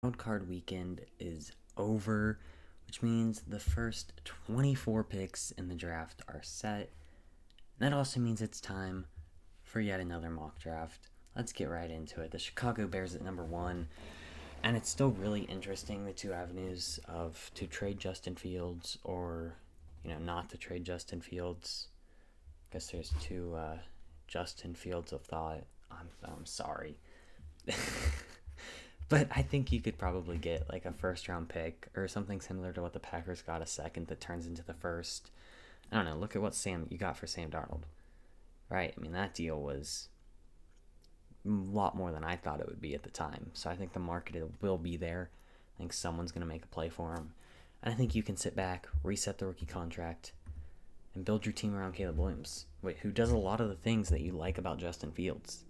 Wild card weekend is over, which means the first 24 picks in the draft are set. And that also means it's time for yet another mock draft. Let's get right into it. The Chicago Bears at number one, and it's still really interesting, the two avenues of to trade Justin Fields or not to trade Justin Fields. I guess there's two Justin Fields of thought. I'm sorry. But I think you could probably get like a first round pick or something similar to what the Packers got, a second that turns into the first. I don't know. Look at what you got for Sam Darnold, right? I mean, that deal was a lot more than I thought it would be at the time. So I think the market will be there. I think someone's going to make a play for him. And I think you can sit back, reset the rookie contract, and build your team around Caleb Williams, who does a lot of the things that you like about Justin Fields.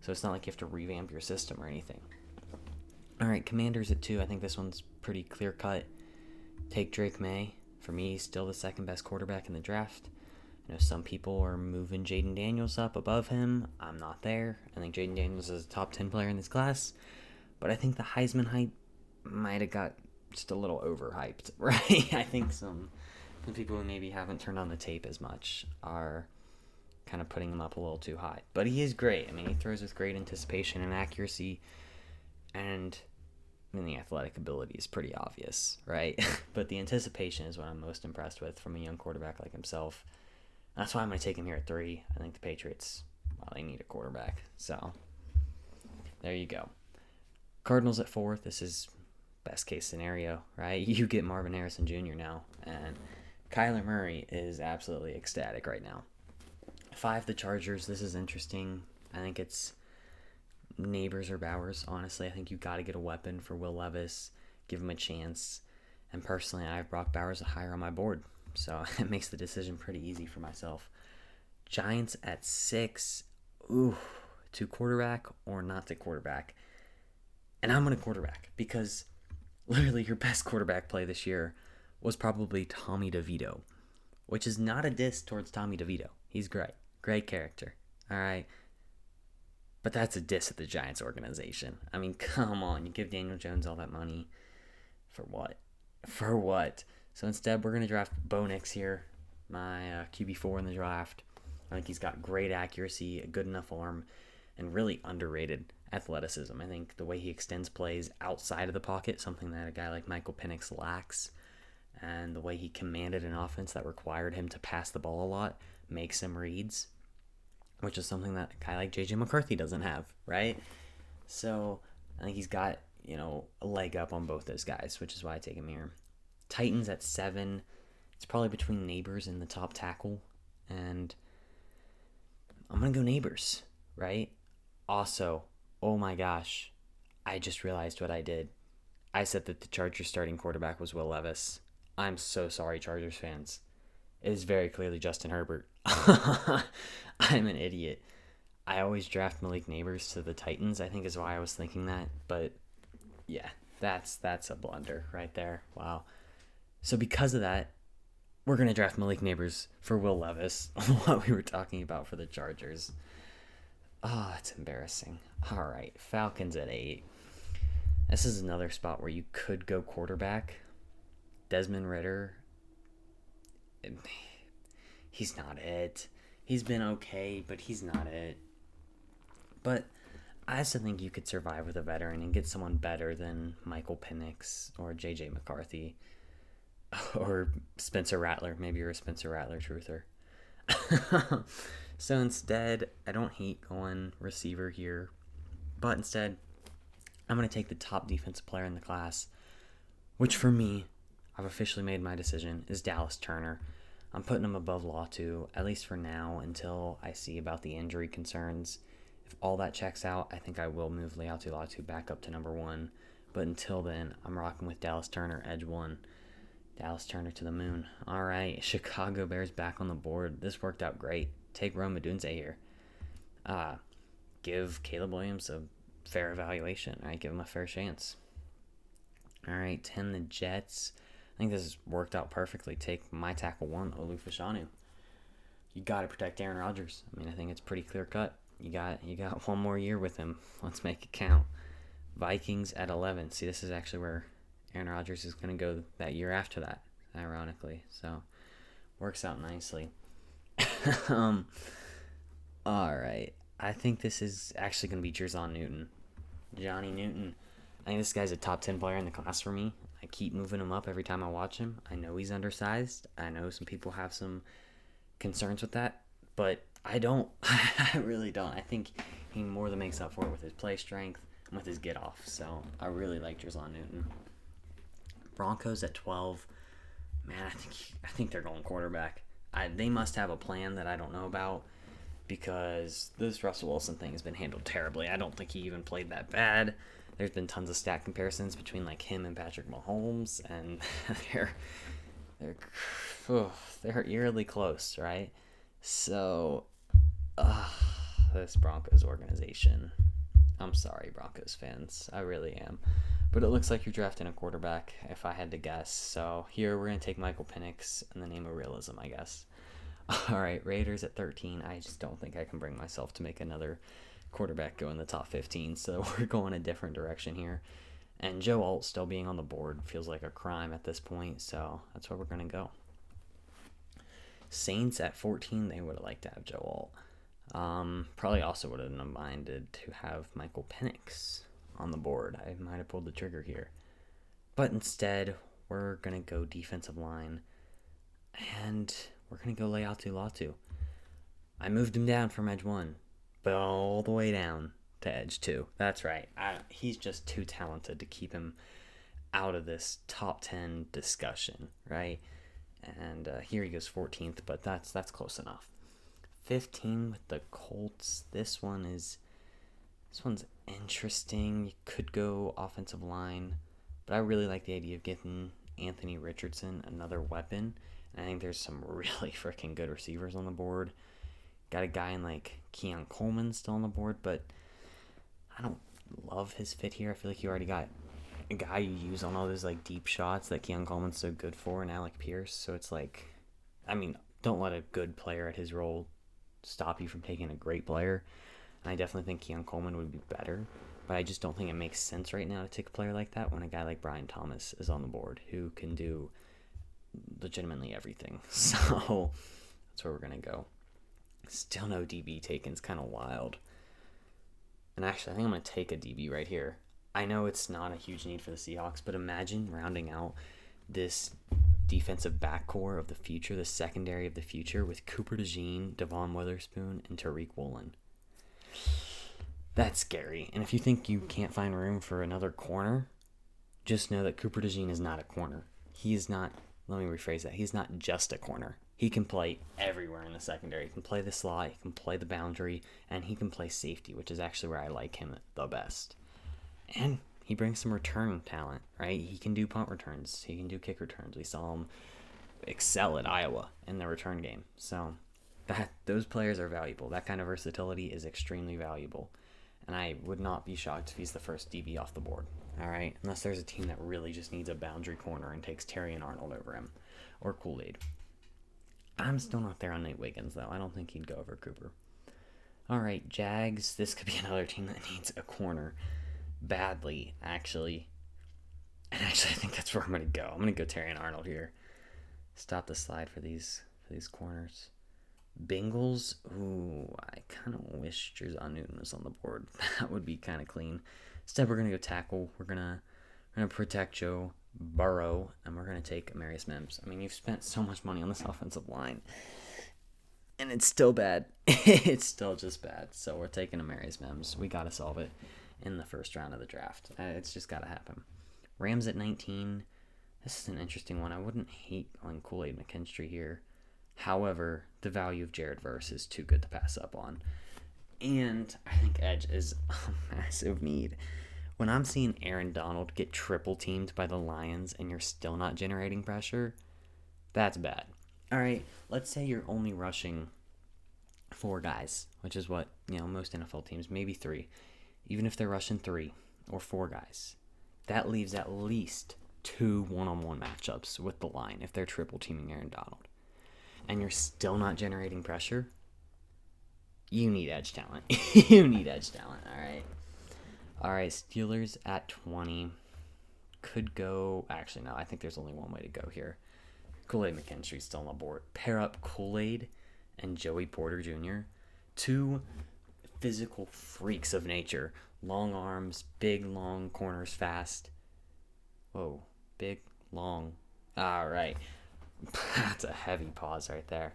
So it's not like you have to revamp your system or anything. All right, Commanders at 2. I think this one's pretty clear cut. Take Drake May. For me, he's still the second best quarterback in the draft. I know some people are moving Jaden Daniels up above him. I'm not there. I think Jaden Daniels is a top 10 player in this class. But I think the Heisman hype might have got just a little overhyped, right? I think some people who maybe haven't turned on the tape as much are kind of putting him up a little too high. But he is great. I mean, he throws with great anticipation and accuracy. And the athletic ability is pretty obvious, right? But the anticipation is what I'm most impressed with from a young quarterback like himself. That's why I'm going to take him here at 3. I think the Patriots, well, they need a quarterback. So, there you go. Cardinals at 4. This is best case scenario, right? You get Marvin Harrison Jr. now, and Kyler Murray is absolutely ecstatic right now. 5, the Chargers. This is interesting. I think it's Neighbors or Bowers. Honestly, I think you got to get a weapon for Will Levis, give him a chance. And personally, I have Brock Bowers higher on my board, so it makes the decision pretty easy for myself. Giants at 6. Ooh, to quarterback or not to quarterback. And I'm going to quarterback because literally your best quarterback play this year was probably Tommy DeVito, which is not a diss towards Tommy DeVito. He's great. Great character. All right. But that's a diss at the Giants organization. I mean, come on. You give Daniel Jones all that money. For what? For what? So instead, we're going to draft Bo Nix here, my QB4 in the draft. I think he's got great accuracy, a good enough arm, and really underrated athleticism. I think the way he extends plays outside of the pocket, something that a guy like Michael Penix lacks, and the way he commanded an offense that required him to pass the ball a lot, make some reads, which is something that a guy like J.J. McCarthy doesn't have, right? So I think he's got, a leg up on both those guys, which is why I take him here. Titans at 7. It's probably between Neighbors and the top tackle, and I'm going to go Neighbors, right? Also, oh my gosh, I just realized what I did. I said that the Chargers starting quarterback was Will Levis. I'm so sorry, Chargers fans. It is very clearly Justin Herbert. I'm an idiot. I always draft Malik Neighbors to the Titans, I think is why I was thinking that. But yeah, that's a blunder right there. Wow. So because of that, we're going to draft Malik Neighbors for Will Levis, what we were talking about for the Chargers. Oh, it's embarrassing. All right, Falcons at 8. This is another spot where you could go quarterback. Desmond Ritter, he's not it. He's been okay, but he's not it. But I also think you could survive with a veteran and get someone better than Michael Penix or J.J. McCarthy or Spencer Rattler. Maybe you're a Spencer Rattler truther. So instead, I don't hate going receiver here, but instead, I'm going to take the top defensive player in the class, which for me, I've officially made my decision, is Dallas Turner. I'm putting him above Latu, at least for now, until I see about the injury concerns. If all that checks out, I think I will move Leatu Latu back up to number 1. But until then, I'm rocking with Dallas Turner, edge 1. Dallas Turner to the moon. All right, Chicago Bears back on the board. This worked out great. Take Rome Odunze here. Give Caleb Williams a fair evaluation. All right, give him a fair chance. All right, 10 the Jets. I think this has worked out perfectly. Take my tackle 1, Olu Fashanu. You got to protect Aaron Rodgers. I mean, I think it's pretty clear cut. You got one more year with him. Let's make it count. Vikings at 11. See, this is actually where Aaron Rodgers is going to go that year after that, ironically. So, works out nicely. All right. I think this is actually going to be Jerzon Newton. Johnny Newton. I think this guy's a top 10 player in the class for me. I keep moving him up every time I watch him. I know he's undersized. I know some people have some concerns with that, but I don't. I really don't. I think he more than makes up for it with his play strength and with his get off. So I really like Jerzon Newton. Broncos at 12. Man, I think they're going quarterback. They must have a plan that I don't know about, because this Russell Wilson thing has been handled terribly. I don't think he even played that bad. There's been tons of stat comparisons between like him and Patrick Mahomes, and they're eerily close, right? So, this Broncos organization. I'm sorry, Broncos fans. I really am. But it looks like you're drafting a quarterback, if I had to guess. So here we're going to take Michael Penix in the name of realism, I guess. All right, Raiders at 13. I just don't think I can bring myself to make another quarterback go in the top 15. So we're going a different direction here. And Joe Alt still being on the board feels like a crime at this point. So that's where we're going to go. Saints at 14. They would have liked to have Joe Alt. Probably also would have minded to have Michael Penix on the board. I might have pulled the trigger here. But instead, we're going to go defensive line. And we're going to go Laiatu Latu. I moved him down from edge 1, but all the way down to edge 2. That's right. He's just too talented to keep him out of this top 10 discussion, right? And here he goes 14th, but that's close enough. 15 with the Colts. This one's interesting. You could go offensive line, but I really like the idea of getting Anthony Richardson another weapon. And I think there's some really freaking good receivers on the board. Got a guy in like Keon Coleman still on the board, but I don't love his fit here. I feel like you already got a guy you use on all those like deep shots that Keon Coleman's so good for, and Alec Pierce. So it's like, I mean, don't let a good player at his role stop you from taking a great player. And I definitely think Keon Coleman would be better, but I just don't think it makes sense right now to take a player like that when a guy like Brian Thomas is on the board who can do legitimately everything. So that's where we're going to go. Still no DB taken. It's kind of wild. And actually, I think I'm going to take a DB right here. I know it's not a huge need for the Seahawks, but imagine rounding out this defensive backcourt of the future, the secondary of the future, with Cooper DeJean, Devon Witherspoon, and Tariq Woolen. That's scary. And if you think you can't find room for another corner, just know that Cooper DeJean is not a corner. He is not, let me rephrase that, he's not just a corner. He can play everywhere in the secondary. He can play the slot, he can play the boundary, and he can play safety, which is actually where I like him the best. And he brings some return talent, right? He can do punt returns. He can do kick returns. We saw him excel at Iowa in the return game. So those players are valuable. That kind of versatility is extremely valuable. And I would not be shocked if he's the first DB off the board. All right? Unless there's a team that really just needs a boundary corner and takes Terry and Arnold over him. Or Kool-Aid. I'm still not there on Nate Wiggins, though. I don't think he'd go over Cooper. All right, Jags. This could be another team that needs a corner badly, actually. And actually, I think that's where I'm going to go. I'm going to go Terry and Arnold here. Stop the slide for these corners. Bengals. Ooh, I kind of wish Jerzon Newton was on the board. That would be kind of clean. Instead, we're going to go tackle. We're going to protect Joe Burrow, and we're going to take Amarius Mims. I mean, you've spent so much money on this offensive line, and it's still bad. It's still just bad. So we're taking Amarius Mims. We got to solve it in the first round of the draft. It's just got to happen. Rams at 19. This is an interesting one. I wouldn't hate going Kool-Aid McKinstry here. However, the value of Jared Verse is too good to pass up on. And I think edge is a massive need. When I'm seeing Aaron Donald get triple teamed by the Lions and you're still not generating pressure, that's bad. All right, let's say you're only rushing 4 guys, which is what, most NFL teams, maybe 3. Even if they're rushing 3 or 4 guys, that leaves at least 2 one-on-one matchups with the line if they're triple teaming Aaron Donald. And you're still not generating pressure, you need edge talent. You need edge talent, all right? All right, Steelers at 20. Could go. Actually, no, I think there's only one way to go here. Kool-Aid McKinstry's still on the board. Pair up Kool-Aid and Joey Porter Jr. Two physical freaks of nature. Long arms, big, long corners, fast. Whoa, big, long. All right. That's a heavy pause right there.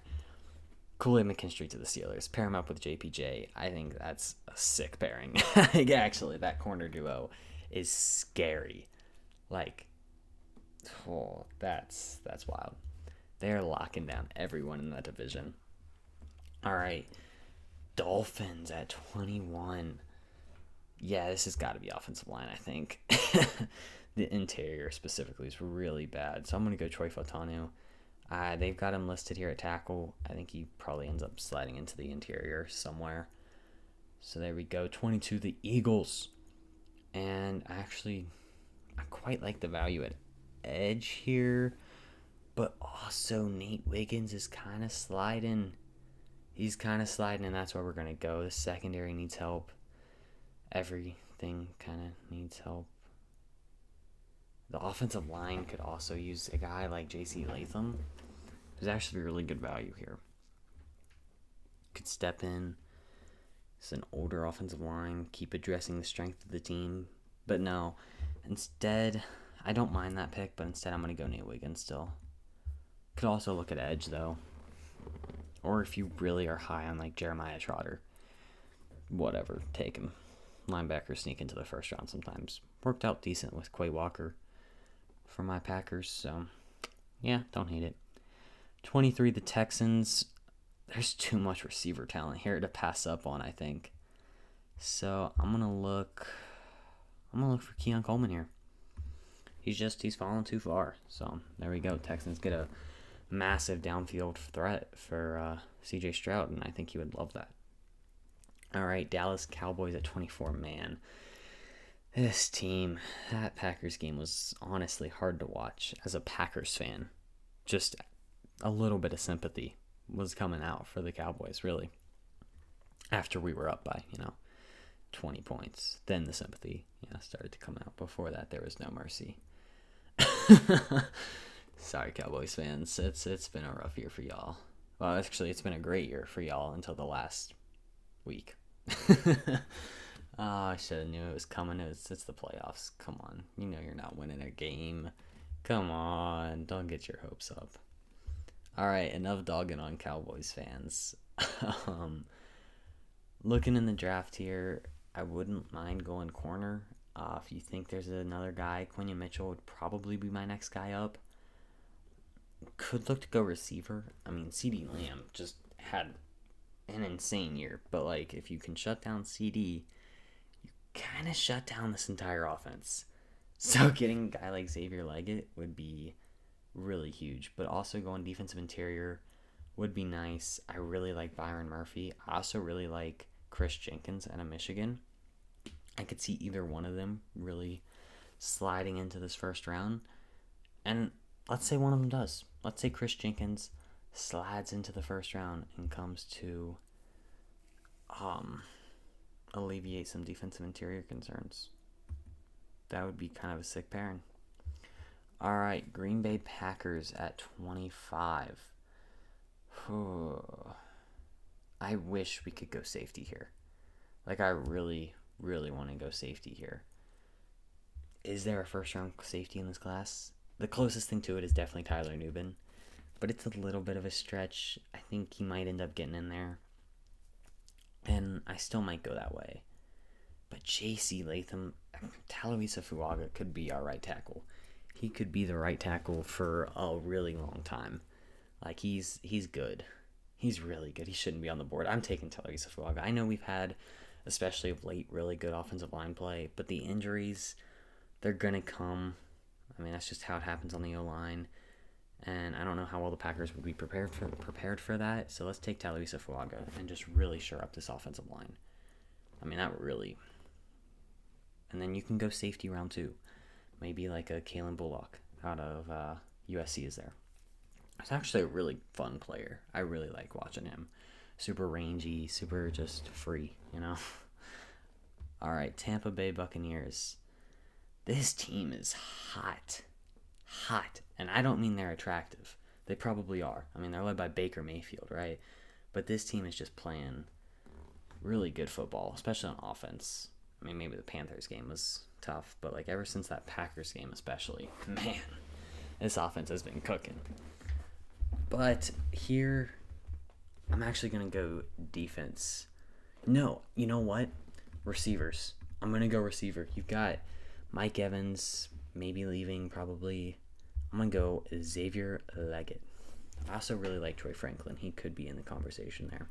Kool-Aid McKinstry to the Steelers. Pair him up with JPJ. I think that's a sick pairing. Actually, that corner duo is scary. Like, oh, that's wild. They're locking down everyone in that division. All right. Dolphins at 21. Yeah, this has got to be offensive line, I think. The interior specifically is really bad. So I'm going to go Troy Fautanu. They've got him listed here at tackle. I think he probably ends up sliding into the interior somewhere. So there we go. 22, the Eagles. And actually, I quite like the value at edge here. But also, Nate Wiggins is kind of sliding. He's kind of sliding, and that's where we're going to go. The secondary needs help. Everything kind of needs help. The offensive line could also use a guy like J.C. Latham. There's actually really good value here. Could step in. It's an older offensive line. Keep addressing the strength of the team. But no. Instead, I don't mind that pick, but instead I'm going to go Nate Wiggins still. Could also look at edge, though. Or if you really are high on, like, Jeremiah Trotter. Whatever. Take him. Linebackers sneak into the first round sometimes. Worked out decent with Quay Walker for my Packers, so yeah, don't hate it. 23, the Texans. There's too much receiver talent here to pass up on, I think. So I'm gonna look for Keon Coleman here. He's fallen too far. So there we go. Texans get a massive downfield threat for CJ Stroud, and I think he would love that. All right, Dallas Cowboys at 24. Man, this team, that Packers game was honestly hard to watch as a Packers fan. Just a little bit of sympathy was coming out for the Cowboys, really. After we were up by, 20 points. Then the sympathy, started to come out. Before that, there was no mercy. Sorry, Cowboys fans. It's been a rough year for y'all. Well, actually, it's been a great year for y'all until the last week. I should have knew it was coming. It's the playoffs. Come on. You're not winning a game. Come on. Don't get your hopes up. All right, enough dogging on Cowboys fans. Looking in the draft here, I wouldn't mind going corner. If you think there's another guy, Quinion Mitchell would probably be my next guy up. Could look to go receiver. I mean, CeeDee Lamb just had an insane year. But, if you can shut down CD, you kind of shut down this entire offense. So getting a guy like Xavier Leggett would be really huge. But also going defensive interior would be nice. I really like Byron Murphy. I also really like Chris Jenkins out of Michigan. I could see either one of them really sliding into this first round. And let's say one of them does. Let's say Chris Jenkins slides into the first round and comes to alleviate some defensive interior concerns. That would be kind of a sick pairing. All right, Green Bay Packers at 25. I wish we could go safety here. I really, really want to go safety here. Is there a first-round safety in this class? The closest thing to it is definitely Tyler Nubin, but it's a little bit of a stretch. I think he might end up getting in there, and I still might go that way. But J.C. Latham, Talavisa Fuaga could be our right tackle. He could be the right tackle for a really long time. He's good. He's really good. He shouldn't be on the board. I'm taking Talavisa Fuaga. I know we've had, especially of late, really good offensive line play, but the injuries, they're going to come. I mean, that's just how it happens on the O-line. And I don't know how well the Packers would be prepared for that. So let's take Talavisa Fuaga and just really shore up this offensive line. I mean, that really. And then you can go safety round 2. Maybe like a Kalen Bullock out of USC is there. He's actually a really fun player. I really like watching him. Super rangy, super just free, All right, Tampa Bay Buccaneers. This team is hot. Hot. And I don't mean they're attractive. They probably are. I mean, they're led by Baker Mayfield, right? But this team is just playing really good football, especially on offense. I mean, maybe the Panthers game was tough, but like ever since that Packers game especially, man, this offense has been cooking. But here, I'm actually going to go defense. No, you know what? Receivers. I'm going to go receiver. You've got Mike Evans, maybe leaving probably. I'm going to go Xavier Leggett. I also really like Troy Franklin. He could be in the conversation there.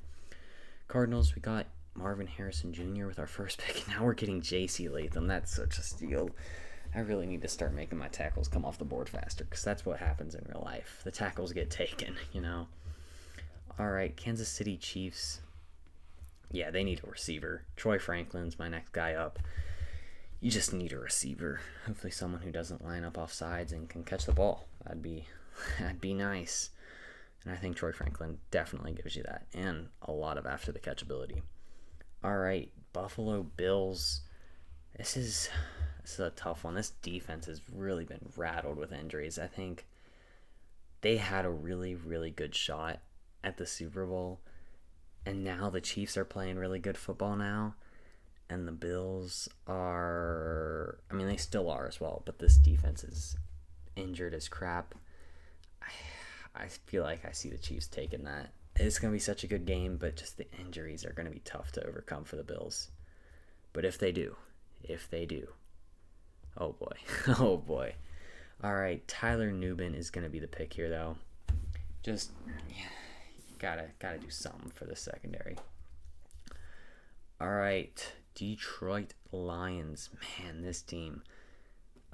Cardinals, we got Marvin Harrison Jr. with our first pick. Now we're getting J.C. Latham. That's such a steal. I really need to start making my tackles come off the board faster because that's what happens in real life. The tackles get taken, you know. All right, Kansas City Chiefs. Yeah, they need a receiver. Troy Franklin's my next guy up. You just need a receiver. Hopefully someone who doesn't line up off sides and can catch the ball. That'd be nice. And I think Troy Franklin definitely gives you that and a lot of after the catch ability. All right, Buffalo Bills. This is a tough one. This defense has really been rattled with injuries. I think they had a really, really good shot at the Super Bowl, and now the Chiefs are playing really good football now, and the Bills are, I mean, they still are as well, but this defense is injured as crap. I feel like I see the Chiefs taking that. It's going to be such a good game, but just the injuries are going to be tough to overcome for the Bills. But if they do, oh boy, oh boy. All right, Tyler Nubin is going to be the pick here, though. Just, yeah, gotta do something for the secondary. All right, Detroit Lions. Man, this team.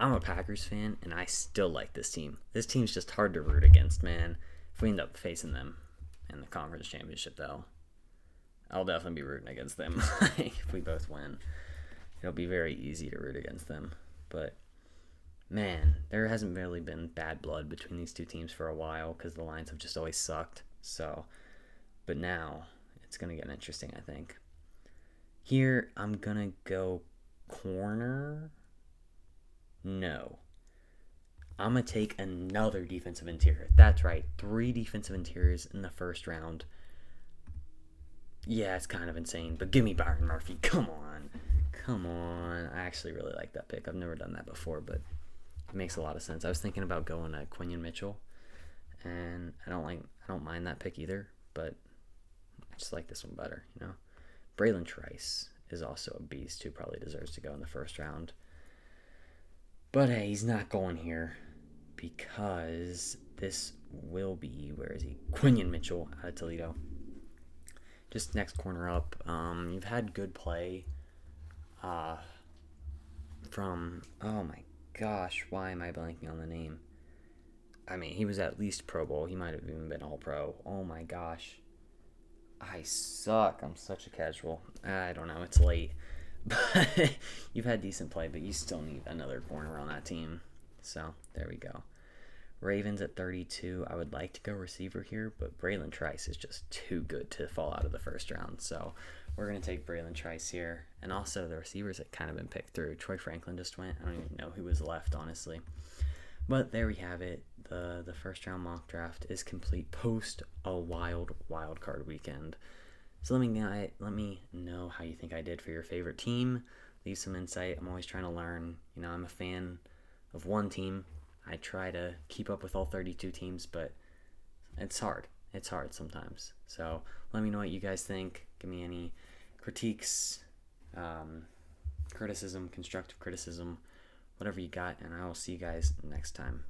I'm a Packers fan, and I still like this team. This team's just hard to root against, man. If we end up facing them in the conference championship, though, I'll definitely be rooting against them. If we both win, it'll be very easy to root against them. But, man, there hasn't really been bad blood between these two teams for a while because the Lions have just always sucked. So, but now it's going to get interesting, I think. Here, I'm going to go corner. No. I'm going to take another defensive interior. That's right. 3 defensive interiors in the first round. Yeah, it's kind of insane, but give me Byron Murphy. Come on. I actually really like that pick. I've never done that before, but it makes a lot of sense. I was thinking about going to Quinion Mitchell, and I don't mind that pick either, but I just like this one better, you know. Braylon Trice is also a beast who probably deserves to go in the first round. But hey, he's not going here because this will be, where is he? Quinion Mitchell out of Toledo. Just next corner up. You've had good play from, oh my gosh, why am I blanking on the name? I mean, he was at least Pro Bowl. He might have even been All-Pro. Oh my gosh. I suck. I'm such a casual. I don't know. It's late. But you've had decent play, but you still need another corner on that team. So, there we go. Ravens at 32. I would like to go receiver here, but Braylon Trice is just too good to fall out of the first round. So, we're going to take Braylon Trice here. And also, the receivers that kind of been picked through. Troy Franklin just went. I don't even know who was left, honestly. But there we have it. The first round mock draft is complete post a wild card weekend. So let me know how you think I did for your favorite team. Leave some insight. I'm always trying to learn. You know, I'm a fan of one team. I try to keep up with all 32 teams, but it's hard. It's hard sometimes. So let me know what you guys think. Give me any critiques, criticism, constructive criticism, whatever you got, and I will see you guys next time.